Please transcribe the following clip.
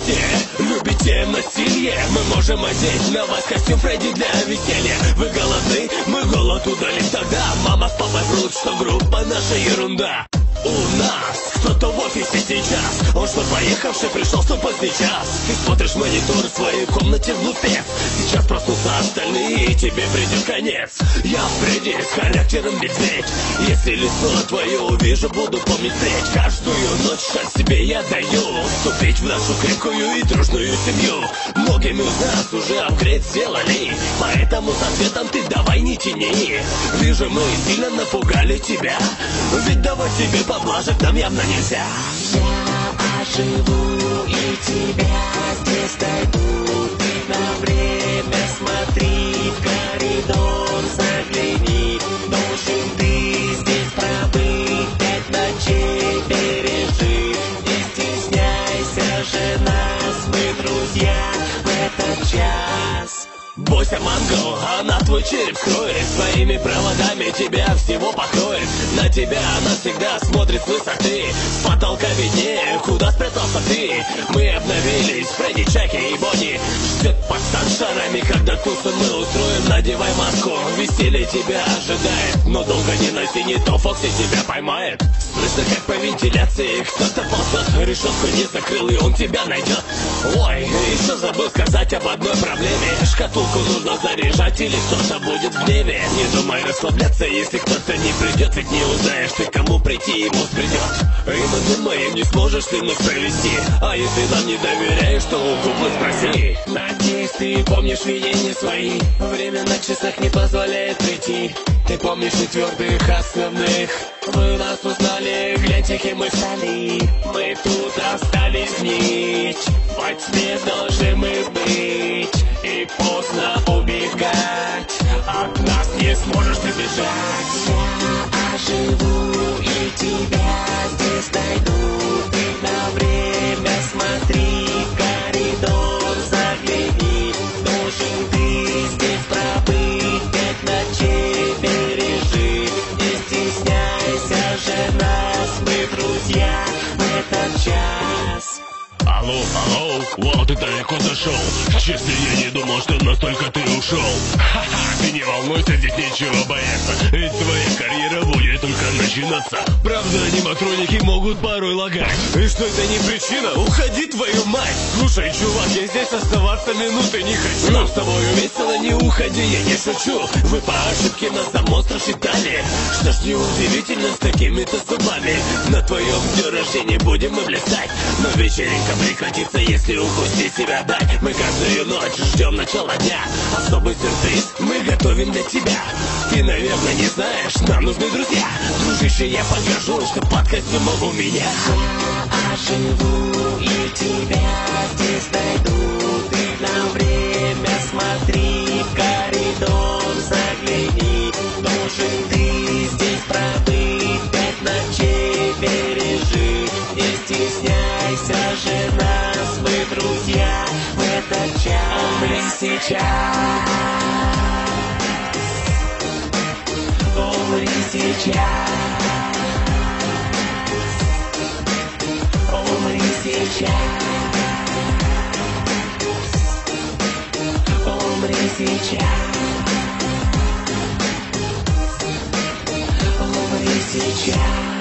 вместе любите насилие. Мы можем одеть на вас костюм Фредди для веселья. Вы голодны, мы голод удалим тогда. Мама с папой врут, что группа наша ерунда. У нас кто-то в офисе сейчас. Он что, поехавший, пришел в поздний час. Ты смотришь монитор в своей комнате, глупец. Сейчас проснутся остальные, и тебе придет конец. Я впереди с характером медведь. Если лицо твое увижу, буду помнить встреч. Каждую ночь шанс тебе я даю вступить в нашу крепкую и дружную семью. Многим из нас уже апгрейд сделали, поэтому с ответом ты давай не тяни. Вижу, мы сильно напугали тебя, ведь давай себе поблажек нам явно нельзя. Я оживу и тебя здесь найду. Ты на время смотри в коридор, загляни. Должен ты здесь пробыть 5 ночей, пережи. Не стесняйся же нас, мы друзья в этот час. Бойся, Манго, она твой череп скроет. Своими проводами тебя всего покроет. На тебя она всегда смотрит с высоты. С потолка виднее, куда спрятался ты. Мы обновились, Фредди, Чаки и Бонни. Ждет пацан шарами, когда тусу мы устроим. Надевай маску, веселье тебя ожидает. Но долго не носи, не то Фокси тебя поймает. Слышно, как по вентиляции кто-то ползет. Решетку не закрыл, и он тебя найдет. Ой, еще забыл сказать об одной проблеме. Шкатулку нужно заряжать, или кто-то будет в гневе. Не думай расслабляться, если кто-то не придет. Ведь не узнаешь ты, кому прийти, ему придет. И мы думаем, не сможешь ты нас провести. А если нам не доверяешь, то у куклы спроси. Надеюсь, ты помнишь видения свои. Время на часах не позволяет прийти. Ты помнишь четвертых основных. Вы нас узнали, гляньте, кем мы стали. Мы тут остались гнить. Во тьме должны мы быть. И поздно убегать. От нас не сможешь ты бежать. Я оживу и тебя здесь найду. Ты на время смотри в коридор, загляни. Должен ты здесь пробыть 5 ночей, пережи. Не стесняйся же нас, мы друзья в этот час. Алло, алло, вау, ты далеко зашел. Честно, я не думал, что настолько ты ушел. Ха-ха, ты не волнуйся, здесь нечего бояться. Ведь твоя карьера будет только начинаться. Правда, аниматроники могут порой лагать. И что это не причина? Уходи, твою мать. Слушай, чувак, я здесь оставаться минуты не хочу. Нам с тобой весело, не уходи, я не шучу. Вы по ошибке нас за монстра считали. Что ж неудивительно с такими-то зубами. На твоем дне рождения будем мы блистать. Но вечеринка прекратится, если упустить себя дать. Мы каждую ночь ждем начала дня. Особый сюрприз мы готовим для тебя. Ты, наверное, не знаешь, нам нужны друзья. Дружище, я покажу, что под костюмом у меня. Я оживу и тебя здесь найду. Ты на время смотри в коридор, загляни. Должен ты здесь пробыть 5 ночей, пережи. Не стесняйся же нас, мы друзья в этот час. Мы сейчас, умри сейчас, умри сейчас, умри сейчас, умри сейчас.